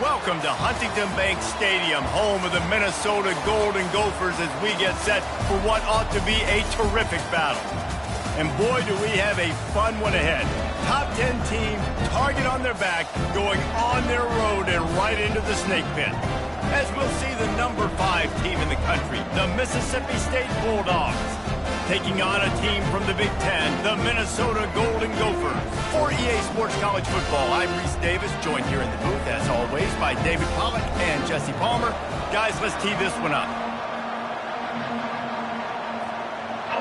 Welcome to Huntington Bank Stadium, home of the Minnesota Golden Gophers, as we get set for what ought to be a terrific battle. And boy, do we have a fun one ahead. Top 10 team, target on their back, going on their road and right into the snake pit. As we'll see the number 5 team in the country, the Mississippi State Bulldogs, taking on a team from the Big Ten, the Minnesota Golden Gophers. For EA Sports College Football, I'm Rece Davis, joined here in the booth, as always, by David Pollack and Jesse Palmer. Guys, let's tee this one up.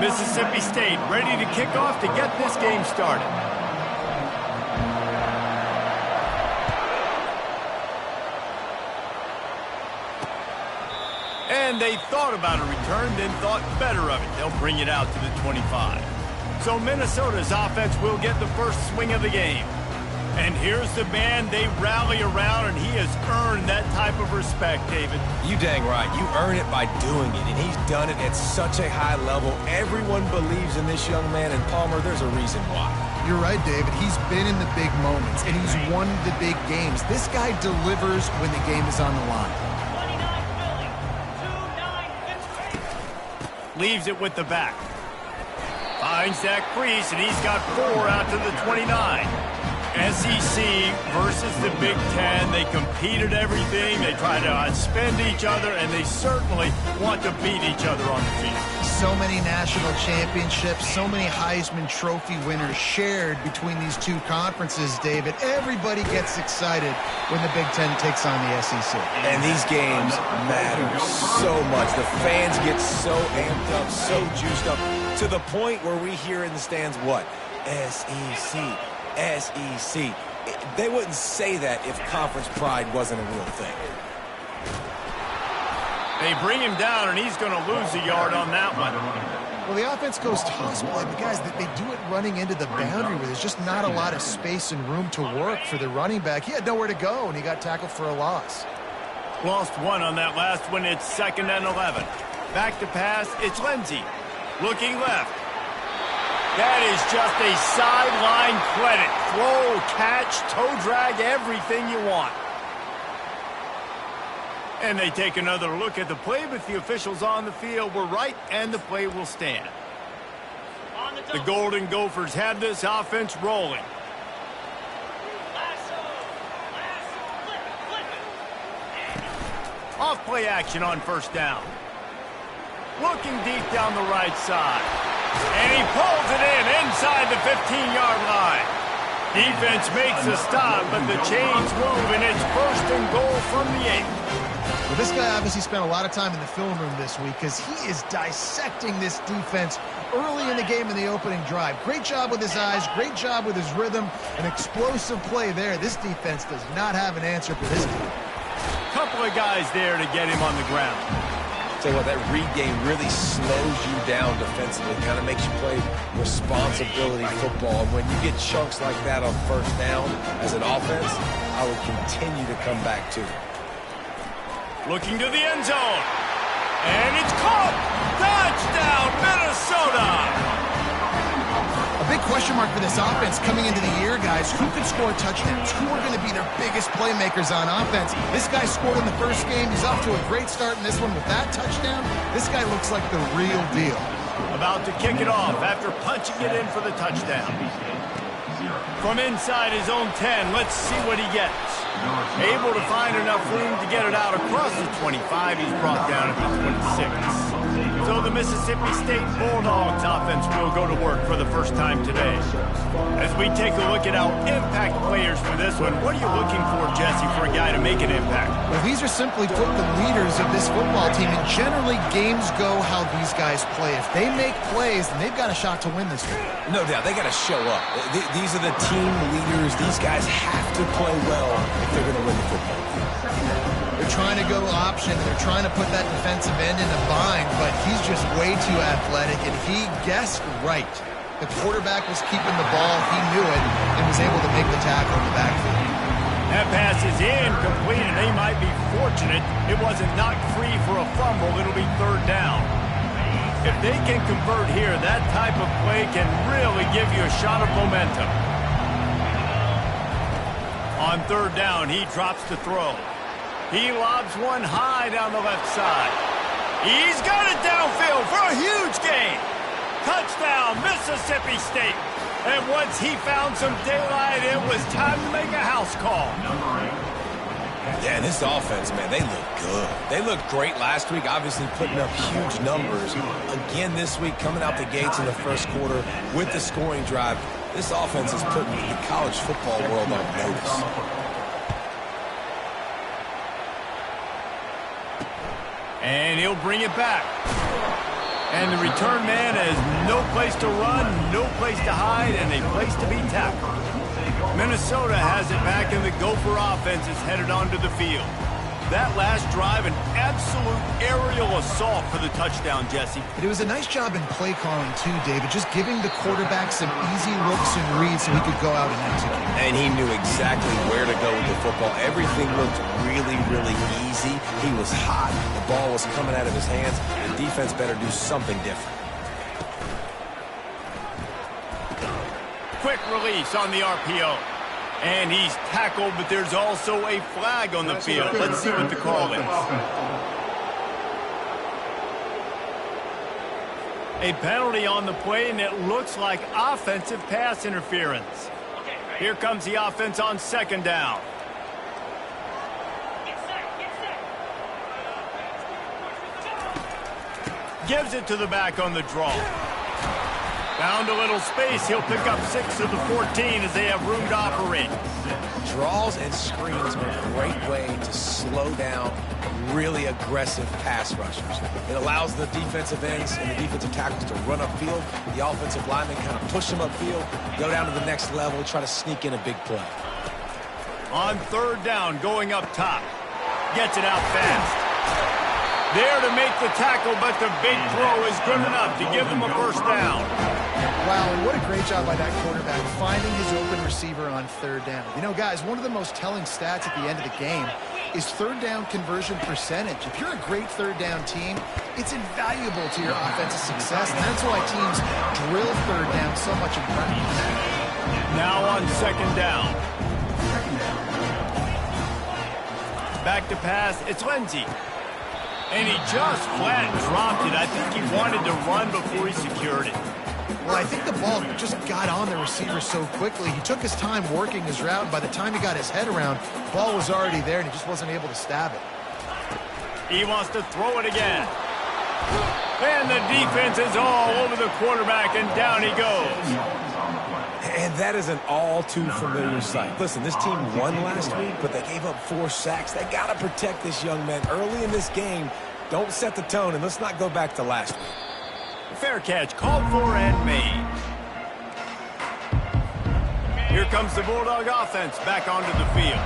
Mississippi State ready to kick off to get this game started. And they thought about a return, then thought better of it. They'll bring it out to the 25. So Minnesota's offense will get the first swing of the game. And here's the man they rally around, and he has earned that type of respect, David. You dang right. You earn it by doing it, and he's done it at such a high level. Everyone believes in this young man, and Palmer, there's a reason why. You're right, David. He's been in the big moments, and he's won the big games. This guy delivers when the game is on the line. Leaves it with the back. Finds that crease, and he's got 4 out to the 29. SEC versus the Big Ten. They compete at everything. They try to outspend each other, and they certainly want to beat each other on the field. So many national championships, so many Heisman Trophy winners shared between these two conferences, David. Everybody gets excited when the Big Ten takes on the SEC. And these games matter so much. The fans get so amped up, so juiced up, to the point where we hear in the stands, what? SEC. SEC. They wouldn't say that if conference pride wasn't a real thing. They bring him down, and he's going to lose a yard on that one. Well, the offense goes toss play, but guys, they do it running into the boundary where there's just not a lot of space and room to work for the running back. He had nowhere to go, and he got tackled for a loss. Lost 1 on that last one. It's 2nd and 11. Back to pass. It's Lindsey. Looking left. That is just a sideline credit. Throw, catch, toe drag, everything you want. And they take another look at the play, but the officials on the field were right, and the play will stand. The Golden Gophers have this offense rolling. Off play action on first down. Looking deep down the right side. And he pulls it in inside the 15-yard line. Defense makes a stop, but the chains move, and it's 1st and goal from the 8. Well, this guy obviously spent a lot of time in the film room this week because he is dissecting this defense early in the game in the opening drive. Great job with his eyes, great job with his rhythm, an explosive play there. This defense does not have an answer for this team. Couple of guys there to get him on the ground. Tell you what, that read game really slows you down defensively. Kind of makes you play responsibility football. And when you get chunks like that on first down as an offense, I would continue to come back to it. Looking to the end zone. And it's caught. Touchdown, Minnesota. A big question mark for this offense coming into the year, guys. Who could score touchdowns? Who are going to be their biggest playmakers on offense? This guy scored in the first game. He's off to a great start in this one with that touchdown. This guy looks like the real deal. About to kick it off after punching it in for the touchdown. From inside his own 10, let's see what he gets. Able to find enough room to get it out across the 25. He's brought down at the 26. So the Mississippi State Bulldogs offense will go to work for the first time today. As we take a look at our impact players for this one, what are you looking for, Jesse, for a guy to make an impact? Well, these are simply put the leaders of this football team, and generally games go how these guys play. If they make plays, then they've got a shot to win this one. No doubt, they got to show up. These are the team leaders. These guys have to play well if they're going to win the football. They're trying to go option. They're trying to put that defensive end in a bind, but he's just way too athletic, and he guessed right. The quarterback was keeping the ball. He knew it and was able to make the tackle in the backfield. That pass is incomplete, and they might be fortunate it wasn't knocked free for a fumble. It'll be 3rd down. If they can convert here, that type of play can really give you a shot of momentum. On 3rd down, he drops to throw. He lobs one high down the left side. He's got it downfield for a huge gain. Touchdown, Mississippi State. And once he found some daylight, it was time to make a house call. Yeah, this offense, man, they look good. They looked great last week, obviously putting up huge numbers. Again this week, coming out the gates in the first quarter with the scoring drive. This offense is putting the college football world on notice. And he'll bring it back. And the return man has no place to run, no place to hide, and a place to be tackled. Minnesota has it back, and the Gopher offense is headed onto the field. That last drive, an absolute aerial assault for the touchdown, Jesse. It was a nice job in play calling, too, David, just giving the quarterback some easy looks and reads so he could go out and execute. And he knew exactly where to go with the football. Everything looked really, really easy. He was hot. The ball was coming out of his hands. The defense better do something different. Quick release on the RPO. And he's tackled, but there's also a flag on the field. Let's see what the call is. A penalty on the play, and it looks like offensive pass interference. Here comes the offense on second down. Gives it to the back on the draw. Found a little space. He'll pick up 6 of the 14 as they have room to operate. Draws and screens are a great way to slow down really aggressive pass rushers. It allows the defensive ends and the defensive tackles to run upfield. The offensive linemen kind of push them upfield, go down to the next level, try to sneak in a big play. On third down, going up top. Gets it out fast. There to make the tackle, but the big throw is good enough to give them a first down. Wow, and what a great job by that quarterback, finding his open receiver on third down. You know, guys, one of the most telling stats at the end of the game is third down conversion percentage. If you're a great third down team, it's invaluable to your offensive success, and that's why teams drill third down so much in practice. Now on second down. Back to pass, it's Lindsey. And he just flat dropped it. I think he wanted to run before he secured it. Well, I think the ball just got on the receiver so quickly. He took his time working his route, and by the time he got his head around, the ball was already there, and he just wasn't able to stab it. He wants to throw it again. And the defense is all over the quarterback, and down he goes. And that is an all-too-familiar sight. Listen, this team won last week, but they gave up 4 sacks. They got to protect this young man early in this game. Don't set the tone, and let's not go back to last week. Fair catch, called for and made. Here comes the Bulldog offense back onto the field.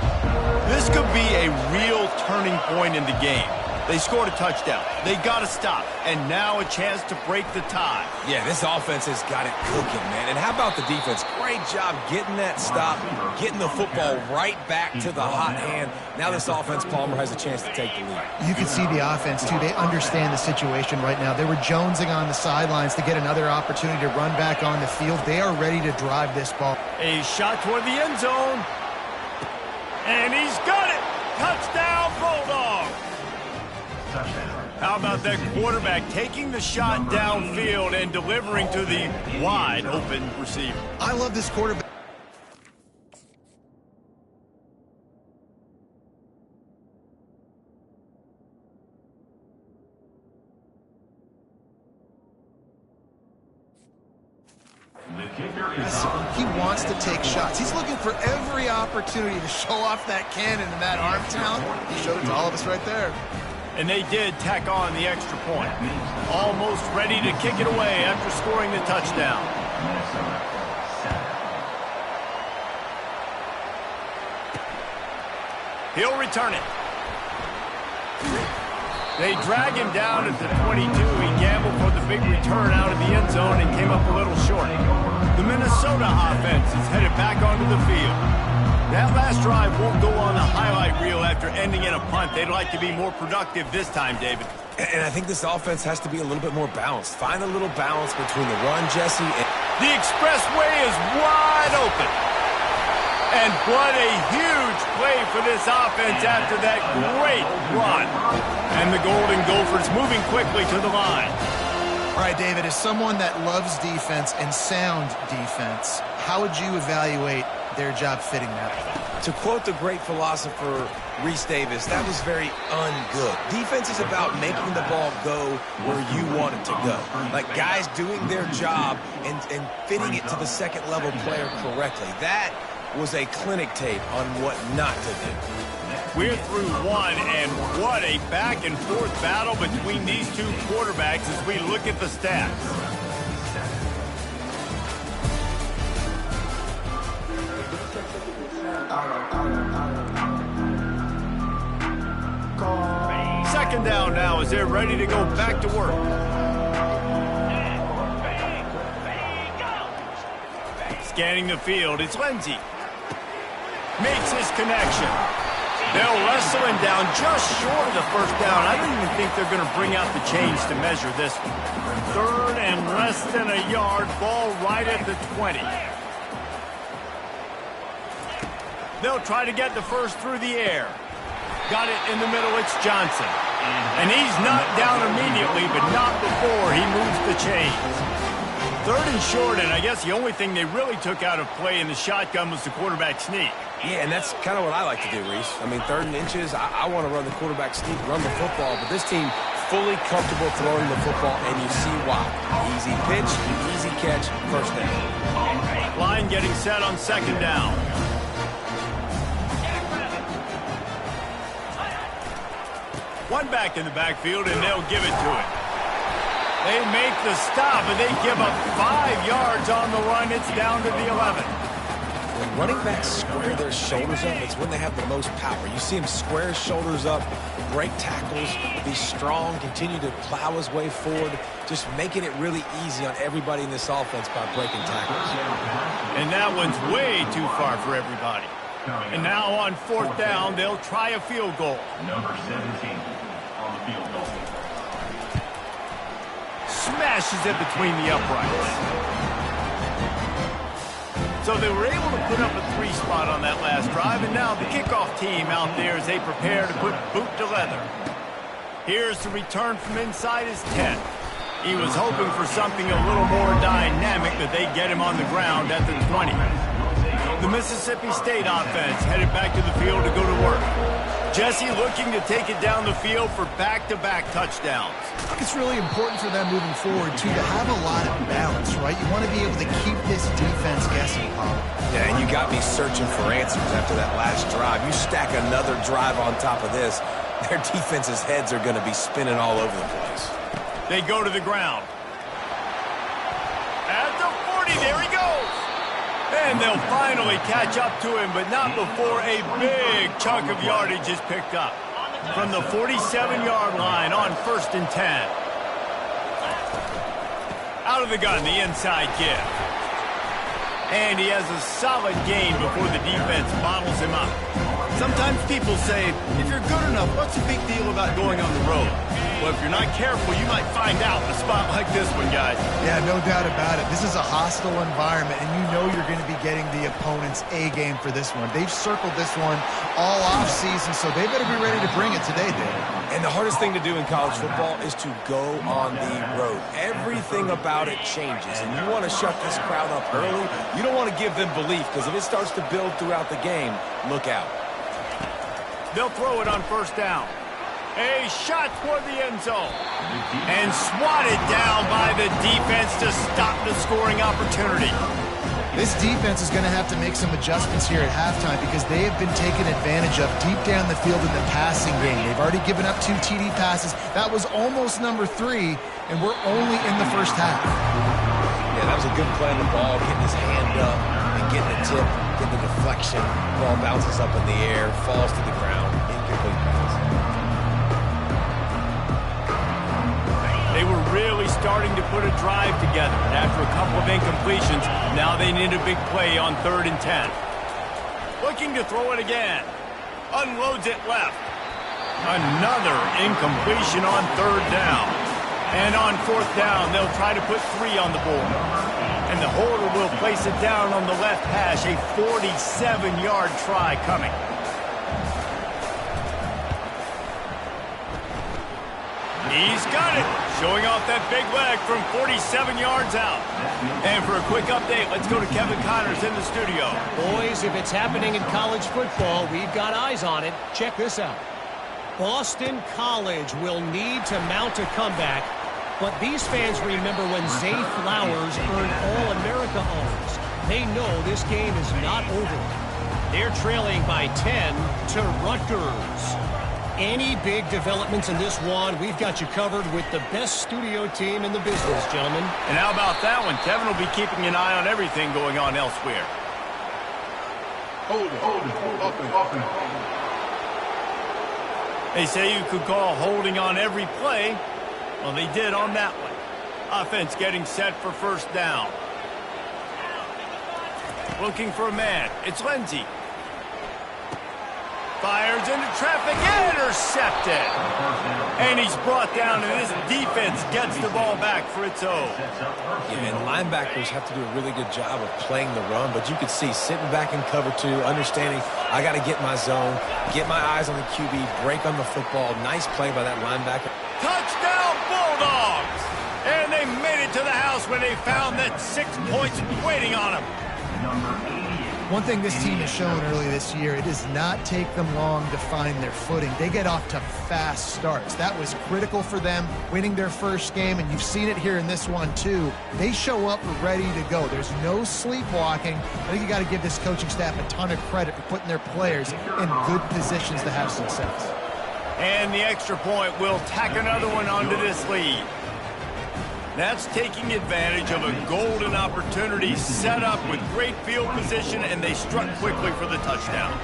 This could be a real turning point in the game. They scored a touchdown. They got to stop. And now a chance to break the tie. Yeah, this offense has got it cooking, man. And how about the defense? Great job getting that stop, getting the football right back to the hot hand. Now this offense, Palmer, has a chance to take the lead. You can see the offense, too. They understand the situation right now. They were jonesing on the sidelines to get another opportunity to run back on the field. They are ready to drive this ball. A shot toward the end zone. And he's got it. Touchdown, Bulldog. How about that quarterback taking the shot downfield and delivering to the wide open receiver? I love this quarterback. He wants to take shots. He's looking for every opportunity to show off that cannon and that arm talent. He showed it to all of us right there. And they did tack on the extra point. Almost ready to kick it away after scoring the touchdown. He'll return it. They drag him down at the 22. He gambled for the big return out of the end zone and came up a little short. The Minnesota offense is headed back onto the field. That last drive won't go on the highlight reel after ending in a punt. They'd like to be more productive this time, David. And I think this offense has to be a little bit more balanced. Find a little balance between the run, Jesse, and the expressway is wide open. And what a huge play for this offense after that great run. And the Golden Gophers moving quickly to the line. All right, David, as someone that loves defense and sound defense, how would you evaluate their job fitting that? To quote the great philosopher Reese Davis, that was very ungood. Defense is about making the ball go where you want it to go. Like guys doing their job and fitting it to the second level player correctly. That was a clinic tape on what not to do. We're through one, and what a back-and-forth battle between these two quarterbacks as we look at the stats. Second down now as they're ready to go back to work. Scanning the field, it's Lindsey. Makes his connection. They'll wrestle him down just short of the first down. I don't even think they're going to bring out the chains to measure this one. Third and less than a yard, ball right at the 20. They'll try to get the first through the air. Got it in the middle, it's Johnson. And he's knocked down immediately, but not before he moves the chains. Third and short, and I guess the only thing they really took out of play in the shotgun was the quarterback sneak. Yeah, and that's kind of what I like to do, Reese. I mean, 3rd and inches, I want to run the quarterback sneak, run the football, but this team fully comfortable throwing the football, and you see why. Easy pitch, easy catch, first down. Line getting set on second down. One back in the backfield, and they'll give it to it. They make the stop, and they give up 5 yards on the run. It's down to the 11. When running backs square their shoulders up, it's when they have the most power. You see him square his shoulders up, break tackles, be strong, continue to plow his way forward, just making it really easy on everybody in this offense by breaking tackles. And that one's way too far for everybody. And now on 4th down, they'll try a field goal. Number 17 on the field goal. Smashes it between the uprights. So they were able to put up a 3 spot on that last drive, and now the kickoff team out there as they prepare to put boot to leather. Here's the return from inside his 10. He was hoping for something a little more dynamic, but they get him on the ground at the 20. The Mississippi State offense headed back to the field to go to work. Jesse looking to take it down the field for back-to-back touchdowns. I think it's really important for them moving forward, too, to have a lot of balance, right? You want to be able to keep this defense guessing, Paul. Yeah, and you got me searching for answers after that last drive. You stack another drive on top of this, their defense's heads are going to be spinning all over the place. They go to the ground. At the 40, there he goes. And they'll finally catch up to him, but not before a big chunk of yardage is picked up. From the 47-yard line on 1st and 10. Out of the gun, the inside give. And he has a solid gain before the defense bottles him up. Sometimes people say, if you're good enough, what's the big deal about going on the road? Well, if you're not careful, you might find out in a spot like this one, guys. Yeah, no doubt about it. This is a hostile environment, and you know you're going to be getting the opponent's A-game for this one. They've circled this one all off-season, so they better be ready to bring it today, David. And the hardest thing to do in college football is to go on the road. Everything about it changes, and you want to shut this crowd up early. You don't want to give them belief, because if it starts to build throughout the game, look out. They'll throw it on 1st down. A shot toward the end zone. And swatted down by the defense to stop the scoring opportunity. This defense is going to have to make some adjustments here at halftime because they have been taken advantage of deep down the field in the passing game. They've already given up 2 TD passes. That was almost number 3, and we're only in the first half. Yeah, that was a good play on the ball, getting his hand up and getting a tip, getting the deflection. Ball bounces up in the air, falls to the ground, incomplete pass. They were really starting to put a drive together. And after a couple of incompletions, now they need a big play on 3rd and 10. Looking to throw it again. Unloads it left. Another incompletion on 3rd down. And on 4th down, they'll try to put 3 on the board. And the holder will place it down on the left hash. A 47-yard try coming. He's got it. Showing off that big leg from 47 yards out. And for a quick update, let's go to Kevin Connors in the studio. Boys, if it's happening in college football, we've got eyes on it. Check this out. Boston College will need to mount a comeback, but these fans remember when Zay Flowers earned All-America honors. They know this game is not over. They're trailing by 10 to Rutgers. Any big developments in this one, we've got you covered with the best studio team in the business, gentlemen. And how about that one? Kevin will be keeping an eye on everything going on elsewhere. Hold it. They say you could call holding on every play. Well, they did on that one. Offense getting set for first down. Looking for a man. It's Lindsey. Fires into traffic, intercepted. And he's brought down, and this defense gets the ball back for its own. Yeah, and linebackers have to do a really good job of playing the run, but you could see sitting back in cover two, understanding I got to get my zone, get my eyes on the QB, break on the football. Nice play by that linebacker. Touchdown, Bulldogs! And they made it to the house when they found that 6 points waiting on them. One thing this team has shown early this year, it does not take them long to find their footing. They get off to fast starts. That was critical for them, winning their first game, and you've seen it here in this one too. They show up ready to go. There's no sleepwalking. I think you got to give this coaching staff a ton of credit for putting their players in good positions to have success. And the extra point will tack another one onto this lead. That's taking advantage of a golden opportunity set up with great field position, and they struck quickly for the touchdown.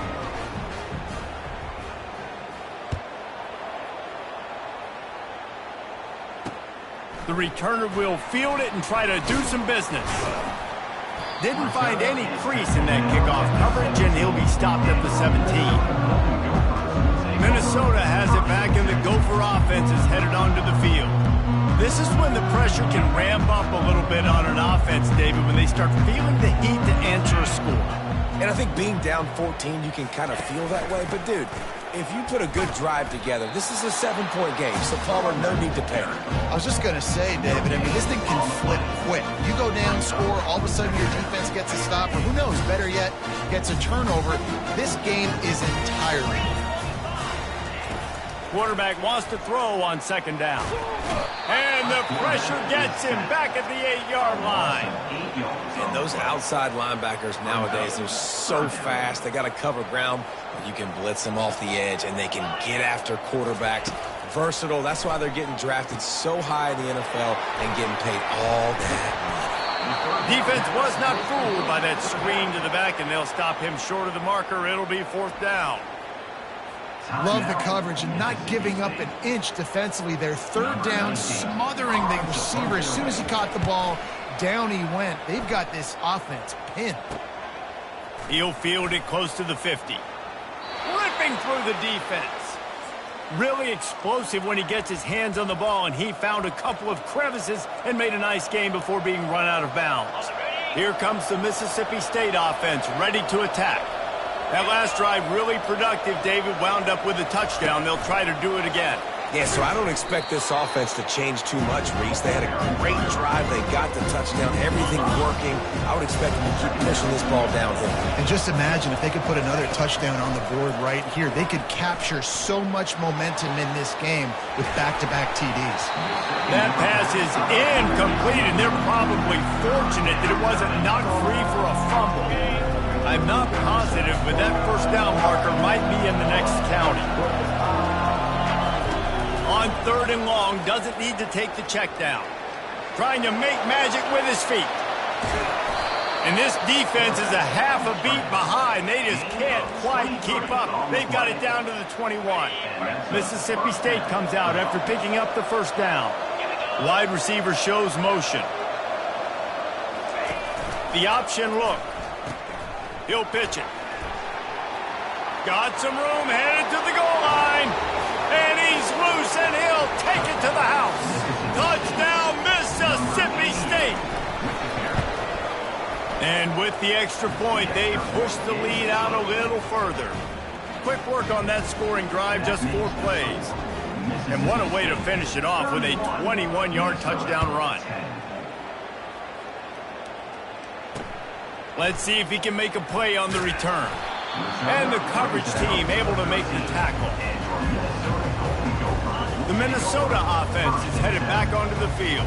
The returner will field it and try to do some business. Didn't find any crease in that kickoff coverage, and he'll be stopped at the 17. Minnesota has it back, and the Gopher offense is headed onto the field. This is when the pressure can ramp up a little bit on an offense, David, when they start feeling the heat to answer a score. And I think being down 14, you can kind of feel that way. But, dude, if you put a good drive together, this is a 7-point game. So, Palmer, no need to panic. I was just going to say, David, I mean, this thing can flip quick. You go down, score, all of a sudden your defense gets a stop, or who knows, better yet, gets a turnover. This game is entirely different. Quarterback wants to throw on second down. And the pressure gets him back at the 8-yard line. And those outside linebackers nowadays, they're so fast. They got to cover ground. You can blitz them off the edge, and they can get after quarterbacks. Versatile. That's why they're getting drafted so high in the NFL and getting paid all that money. Defense was not fooled by that screen to the back, and they'll stop him short of the marker. It'll be fourth down. Love the coverage and not giving up an inch defensively. Their third down, smothering the receiver. As soon as he caught the ball, down he went. They've got this offense pinned. He'll field it close to the 50. Ripping through the defense. Really explosive when he gets his hands on the ball, and he found a couple of crevices and made a nice game before being run out of bounds. Here comes the Mississippi State offense, ready to attack. That last drive really productive. David wound up with a touchdown. They'll try to do it again. Yeah, so I don't expect this offense to change too much, Reese. They had a great drive. They got the touchdown. Everything working. I would expect them to keep pushing this ball downhill. And just imagine if they could put another touchdown on the board right here. They could capture so much momentum in this game with back-to-back TDs. That pass is incomplete, and they're probably fortunate that it wasn't knocked free for a fumble. I'm not positive, but that first down marker might be in the next county. On third and long, doesn't need to take the check down. Trying to make magic with his feet. And this defense is a half a beat behind. They just can't quite keep up. They've got it down to the 21. Mississippi State comes out after picking up the first down. Wide receiver shows motion. The option look. He'll pitch it. Got some room, headed to the goal line. And he's loose, and he'll take it to the house. Touchdown, Mississippi State. with the extra point, they push the lead out a little further. Quick work on that scoring drive, just 4 plays. And what a way to finish it off with a 21-yard touchdown run. Let's see if he can make a play on the return. And the coverage team able to make the tackle. The Minnesota offense is headed back onto the field.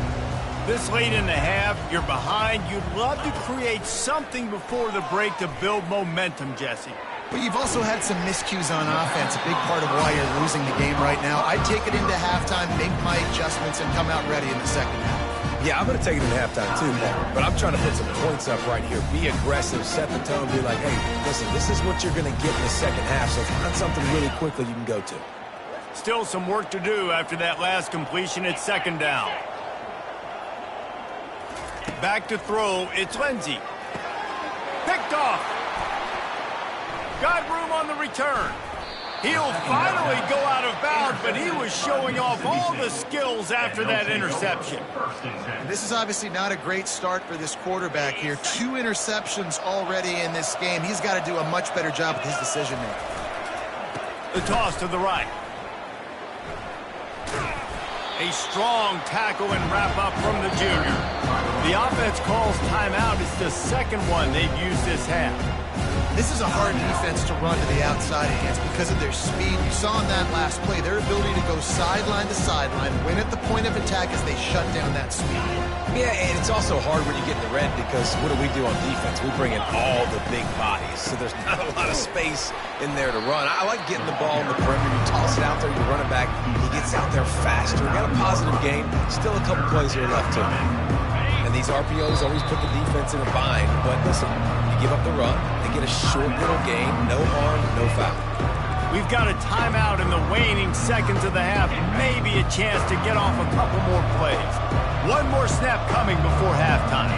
This late in the half, you're behind. You'd love to create something before the break to build momentum, Jesse. But you've also had some miscues on offense, a big part of why you're losing the game right now. I'd take it into halftime, make my adjustments, and come out ready in the second half. Yeah, I'm going to take it in halftime too, Paul. But I'm trying to put some points up right here. Be aggressive, set the tone, be like, hey, listen, this is what you're going to get in the second half, so find something really quickly you can go to. Still some work to do after that last completion. It's second down. Back to throw, it's Lindsey. Picked off. Got room on the return. He'll finally go out of bounds, but he was showing off all the skills after that interception. And this is obviously not a great start for this quarterback here. 2 interceptions already in this game. He's got to do a much better job with his decision-making. The toss to the right. A strong tackle and wrap-up from the junior. The offense calls timeout. It's the second one they've used this half. This is a hard defense to run to the outside against because of their speed. You saw in that last play their ability to go sideline to sideline, win at the point of attack as they shut down that speed. Yeah, and it's also hard when you get in the red because what do we do on defense? We bring in all the big bodies, so there's not a lot of space in there to run. I like getting the ball in the perimeter. You toss it out there, you run it back. He gets out there faster. Got a positive game. Still a couple plays here left to him. And these RPOs always put the defense in a bind. But listen, you give up the run, they get a short little gain, no harm, no foul. We've got a timeout in the waning seconds of the half. Maybe a chance to get off a couple more plays. One more snap coming before halftime.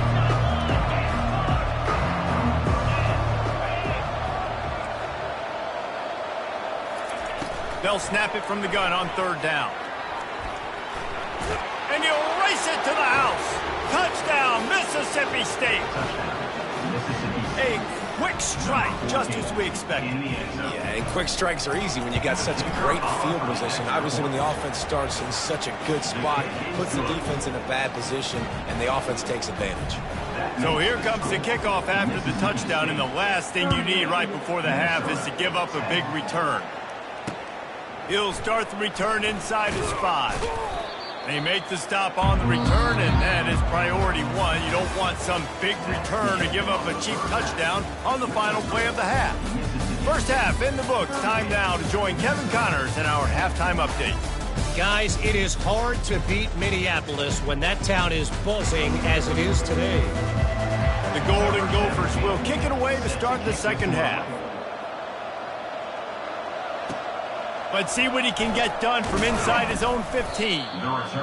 They'll snap it from the gun on third down. And he'll race it to the house. Touchdown, Mississippi State. A quick strike, just as we expected. Yeah, and quick strikes are easy when you got such great field position. Obviously, when the offense starts in such a good spot, puts the defense in a bad position, and the offense takes advantage. So here comes the kickoff after the touchdown, and the last thing you need right before the half is to give up a big return. He'll start the return inside his 5. They make the stop on the return, and that is priority 1. You don't want some big return to give up a cheap touchdown on the final play of the half. First half in the books. Time now to join Kevin Connors in our halftime update. Guys, it is hard to beat Minneapolis when that town is buzzing as it is today. The Golden Gophers will kick it away to start the second half. Let's see what he can get done from inside his own 15.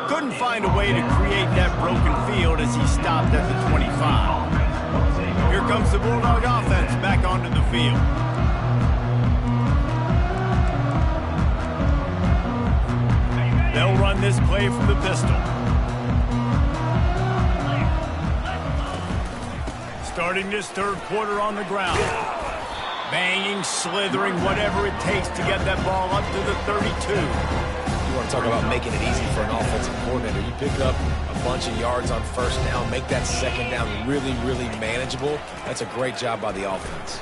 Couldn't find a way to create that broken field as he stopped at the 25. Here comes the Bulldog offense back onto the field. They'll run this play from the pistol. Starting this third quarter on the ground. Banging, slithering, whatever it takes to get that ball up to the 32. You want to talk about making it easy for an offensive coordinator. You pick up a bunch of yards on first down, make that second down really, really manageable. That's a great job by the offense.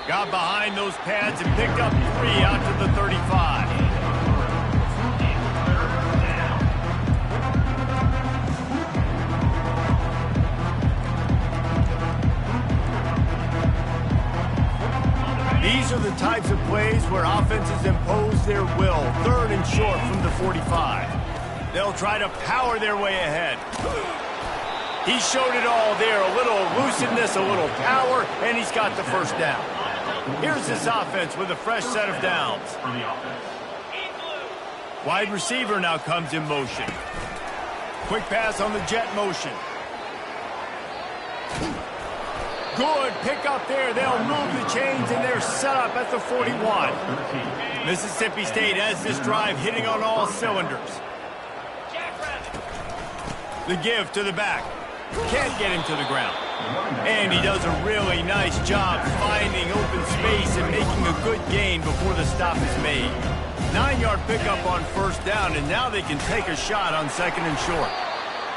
Got behind those pads and picked up 3 out to the 35. These are the types of plays where offenses impose their will. Third and short from the 45. They'll try to power their way ahead. He showed it all there. A little elusiveness, a little power, and he's got the first down. Here's this offense with a fresh set of downs. Wide receiver now comes in motion. Quick pass on the jet motion. Good pick up there. They'll move the chains, and they're set up at the 41. Mississippi State has this drive hitting on all cylinders. The give to the back. Can't get him to the ground. And he does a really nice job finding open space and making a good gain before the stop is made. 9-yard pickup on first down, and now they can take a shot on second and short.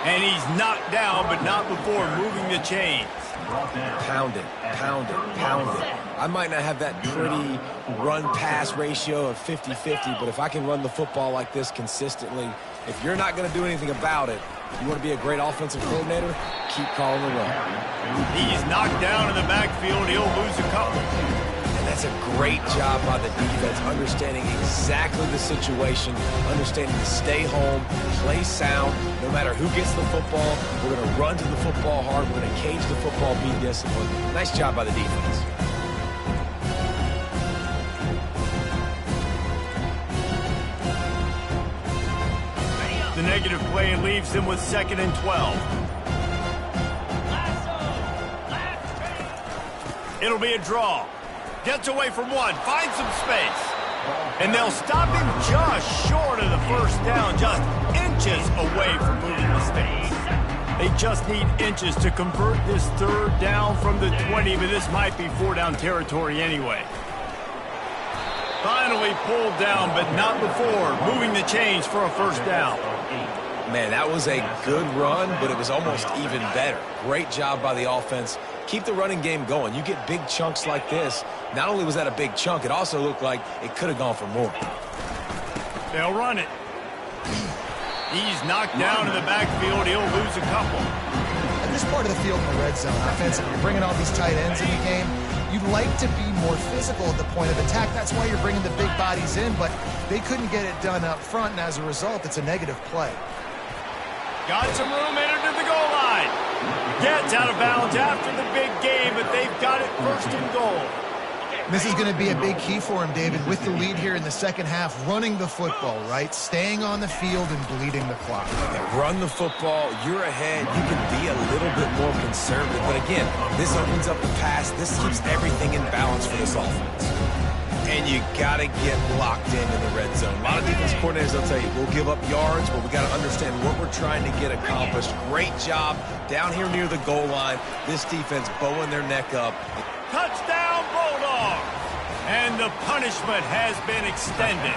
And he's knocked down, but not before moving the chains. Pound it, pound it, pound it. I might not have that pretty run-pass ratio of 50-50, but if I can run the football like this consistently, if you're not going to do anything about it, you want to be a great offensive coordinator, keep calling the run. He's knocked down in the backfield. He'll lose a couple. And that's a great job by the defense, understanding exactly the situation, understanding to stay home, play sound. No matter who gets the football, we're going to run to the football hard. We're going to cage the football, be disciplined. Nice job by the defense. The negative play leaves them with 2nd and 12. It'll be a draw. Gets away from one, finds some space. And they'll stop him just short of the first down, just inches away from moving the stakes. They just need inches to convert this third down from the 20, but this might be 4-down territory anyway. Finally pulled down, but not before moving the chains for a first down. Man, that was a good run, but it was almost even better. Great job by the offense. Keep the running game going. You get big chunks like this. Not only was that a big chunk, it also looked like it could have gone for more. They'll run it. He's knocked down in the backfield. He'll lose a couple. At this part of the field in the red zone, offensively, you're bringing all these tight ends in the game. You'd like to be more physical at the point of attack. That's why you're bringing the big bodies in, but they couldn't get it done up front, and as a result, it's a negative play. Got some room, entered to the goal line. Gets out of bounds after the big game, but they've got it 1st and goal. This is going to be a big key for him, David, with the lead here in the second half, running the football, right? Staying on the field and bleeding the clock. Yeah, run the football, you're ahead, you can be a little bit more conservative. But again, this opens up the pass. This keeps everything in balance for this offense. And you got to get locked in the red zone. A lot of defense coordinators, they'll tell you, we'll give up yards, but we got to understand what we're trying to get accomplished. Great job down here near the goal line. This defense bowing their neck up. Touchdown, Bulldogs! And the punishment has been extended.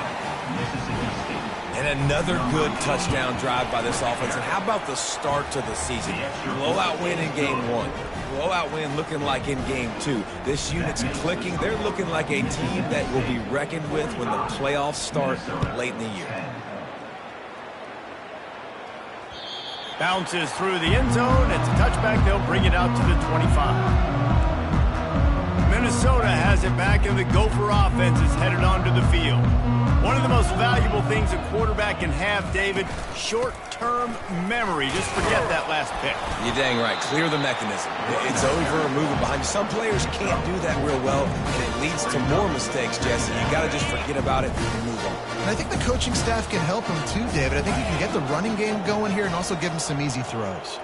And another good touchdown drive by this offense. And how about the start to the season? Blowout win in game 1. Blowout win looking like in game 2. This unit's clicking. They're looking like a team that will be reckoned with when the playoffs start late in the year. Bounces through the end zone. It's a touchback. They'll bring it out to the 25. Minnesota has it back, and the Gopher offense is headed onto the field. One of the most valuable things a quarterback can have, David, short-term memory. Just forget that last pick. You're dang right. Clear the mechanism. It's over, move it behind you. Some players can't do that real well, and it leads to more mistakes, Jesse. You got to just forget about it and move on. And I think the coaching staff can help him too, David. I think he can get the running game going here and also give him some easy throws.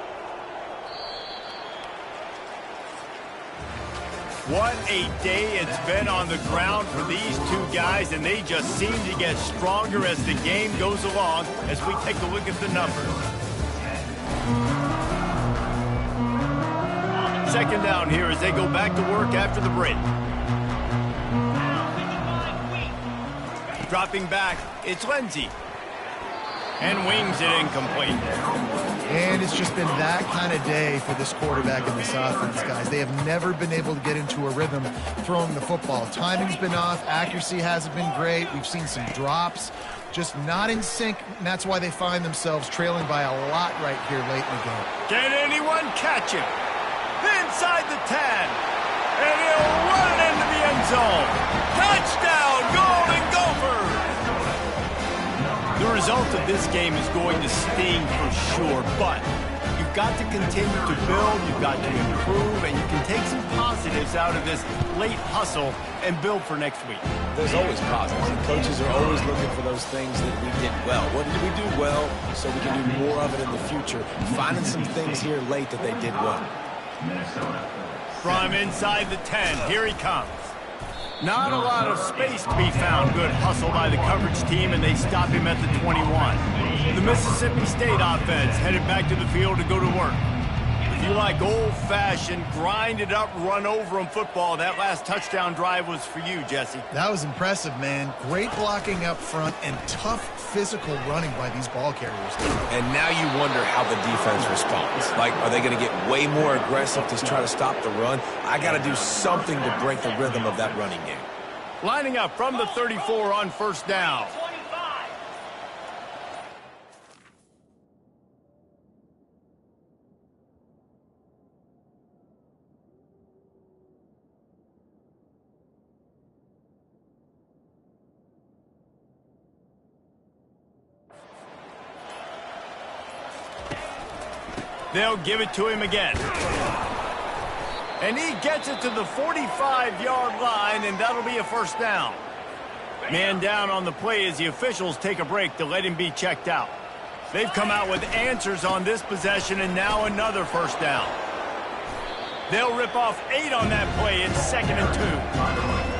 What a day it's been on the ground for these two guys, and they just seem to get stronger as the game goes along as we take a look at the numbers. 2nd down here as they go back to work after the break. Dropping back, it's Lindsey. And wings it incomplete. And it's just been that kind of day for this quarterback and this offense, guys. They have never been able to get into a rhythm throwing the football. Timing's been off. Accuracy hasn't been great. We've seen some drops. Just not in sync, and that's why they find themselves trailing by a lot right here late in the game. Can anyone catch him? Inside the 10. And he'll run it into the end zone. Touchdown, Golden Gophers! The result of this game is going to sting for sure, but you've got to continue to build, you've got to improve, and you can take some positives out of this late hustle and build for next week. There's always positives, and coaches are always looking for those things that we did well. What did we do well so we can do more of it in the future? Finding some things here late that they did well. From inside the 10, here he comes. Not a lot of space to be found. Good hustle by the coverage team, and they stop him at the 21. The Mississippi State offense headed back to the field to go to work. If you like old-fashioned, grinded-up, run-over-'em football, that last touchdown drive was for you, Jesse. That was impressive, man. Great blocking up front and tough physical running by these ball carriers. And now you wonder how the defense responds. Like, are they going to get way more aggressive to try to stop the run? I got to do something to break the rhythm of that running game. Lining up from the 34 on first down. They'll give it to him again. And he gets it to the 45-yard line, and that'll be a first down. Man down on the play as the officials take a break to let him be checked out. They've come out with answers on this possession, and now another first down. They'll rip off 8 on that play. It's 2nd and 2.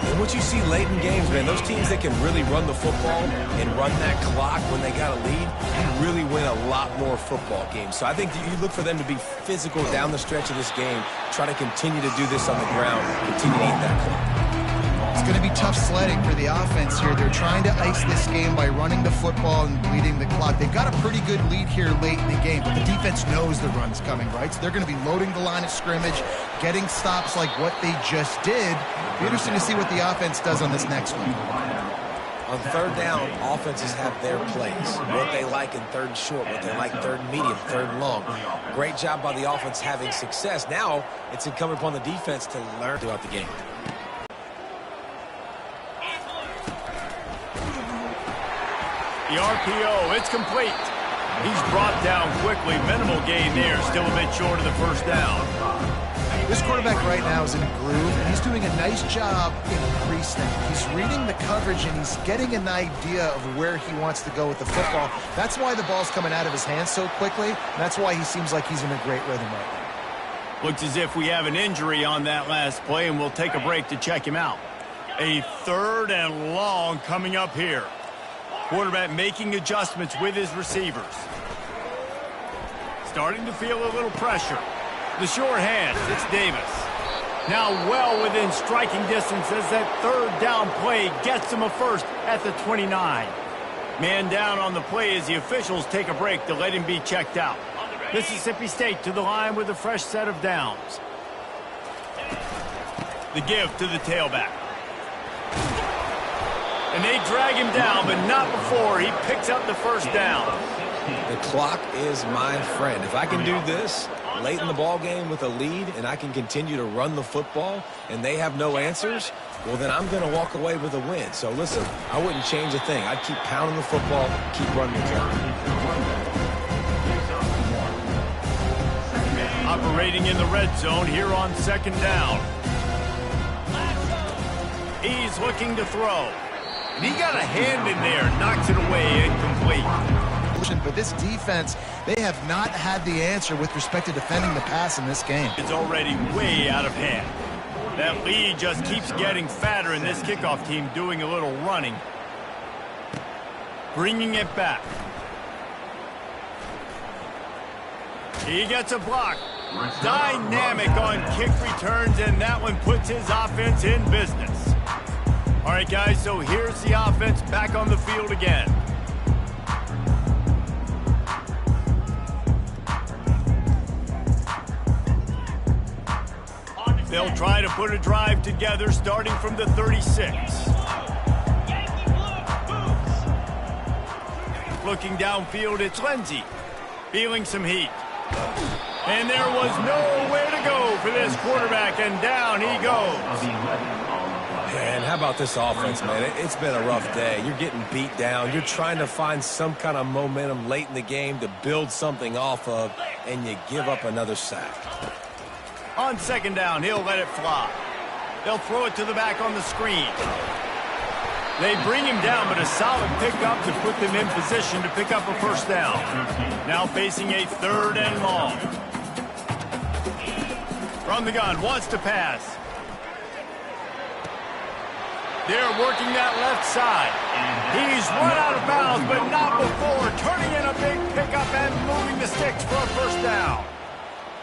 And what you see late in games, man, those teams that can really run the football and run that clock when they got a lead, you really win a lot more football games. So I think you look for them to be physical down the stretch of this game, try to continue to do this on the ground, continue to eat that clock. It's going to be tough sledding for the offense here. They're trying to ice this game by running the football and bleeding the clock. They've got a pretty good lead here late in the game, but the defense knows the run's coming, right? So they're going to be loading the line of scrimmage, getting stops like what they just did. It'll be interesting to see what the offense does on this next one. On third down, offenses have their plays. What they like in third and short, what they like third and medium, third and long. Great job by the offense having success. Now it's incumbent upon the defense to learn throughout the game. The RPO, it's complete. He's brought down quickly. Minimal gain there. Still a bit short of the first down. This quarterback right now is in a groove, and he's doing a nice job in pre-snap. He's reading the coverage, and he's getting an idea of where he wants to go with the football. That's why the ball's coming out of his hands so quickly, and that's why he seems like he's in a great rhythm right now. Looks as if we have an injury on that last play, and we'll take a break to check him out. A 3rd and long coming up here. Quarterback making adjustments with his receivers. Starting to feel a little pressure. The short hands, it's Davis. Now well within striking distance as that 3rd down play gets him a first at the 29. Man down on the play as the officials take a break to let him be checked out. Mississippi State to the line with a fresh set of downs. The give to the tailback. And they drag him down, but not before he picks up the first down. The clock is my friend. If I can do this late in the ball game with a lead and I can continue to run the football and they have no answers, well, then I'm going to walk away with a win. So, listen, I wouldn't change a thing. I'd keep pounding the football, keep running the clock. Operating in the red zone here on 2nd down. He's looking to throw. And he got a hand in there, knocks it away, incomplete. But this defense, they have not had the answer with respect to defending the pass in this game. It's already way out of hand. That lead just keeps getting fatter, and this kickoff team doing a little running. Bringing it back. He gets a block. Dynamic on kick returns, and that one puts his offense in business. All right, guys, so here's the offense back on the field again. They'll try to put a drive together starting from the 36. Looking downfield, it's Lindsey. Feeling some heat. And there was nowhere to go for this quarterback, and down he goes. And how about this offense, man? It's been a rough day. You're getting beat down. You're trying to find some kind of momentum late in the game to build something off of, and you give up another sack. On 2nd down, he'll let it fly. They'll throw it to the back on the screen. They bring him down, but a solid pickup to put them in position to pick up a first down. Now facing a 3rd and long. From the gun, wants to pass. They're working that left side. He's run out of bounds, but not before turning in a big pickup and moving the sticks for a first down.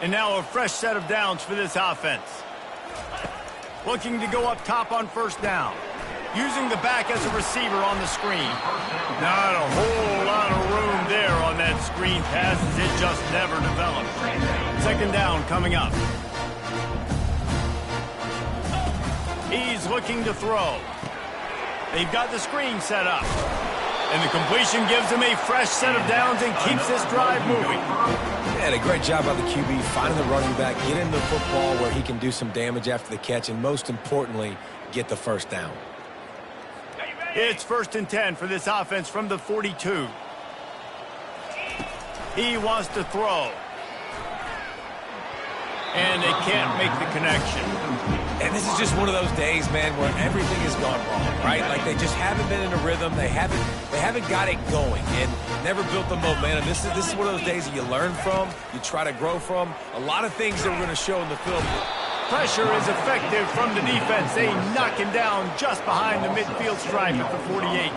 And now a fresh set of downs for this offense. Looking to go up top on first down. Using the back as a receiver on the screen. Not a whole lot of room there on that screen pass as it just never developed. Second down coming up. He's looking to throw. They've got the screen set up. And the completion gives him a fresh set of downs and keeps this drive moving. Yeah, a great job by the QB, finding the running back, getting the football where he can do some damage after the catch, and most importantly, get the first down. It's 1st and 10 for this offense from the 42. He wants to throw. And they can't make the connection. And this is just one of those days, man, where everything has gone wrong, right? Like they just haven't been in a rhythm. They haven't got it going and never built the momentum. This is one of those days that you learn from, you try to grow from. A lot of things that we're going to show in the film. Pressure is effective from the defense. They knock him down just behind the midfield stripe at the 48.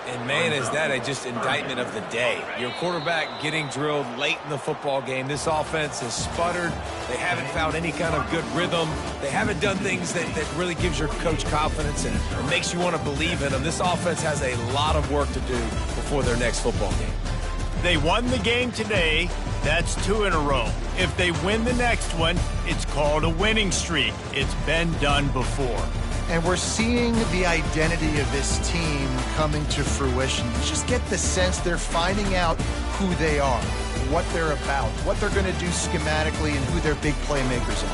And, man, is that a just indictment of the day. Your quarterback getting drilled late in the football game. This offense has sputtered. They haven't found any kind of good rhythm. They haven't done things that really gives your coach confidence and makes you want to believe in them. This offense has a lot of work to do before their next football game. They won the game today. That's 2 in a row. If they win the next one, it's called a winning streak. It's been done before. And we're seeing the identity of this team coming to fruition. You just get the sense they're finding out who they are, what they're about, what they're going to do schematically, and who their big playmakers are.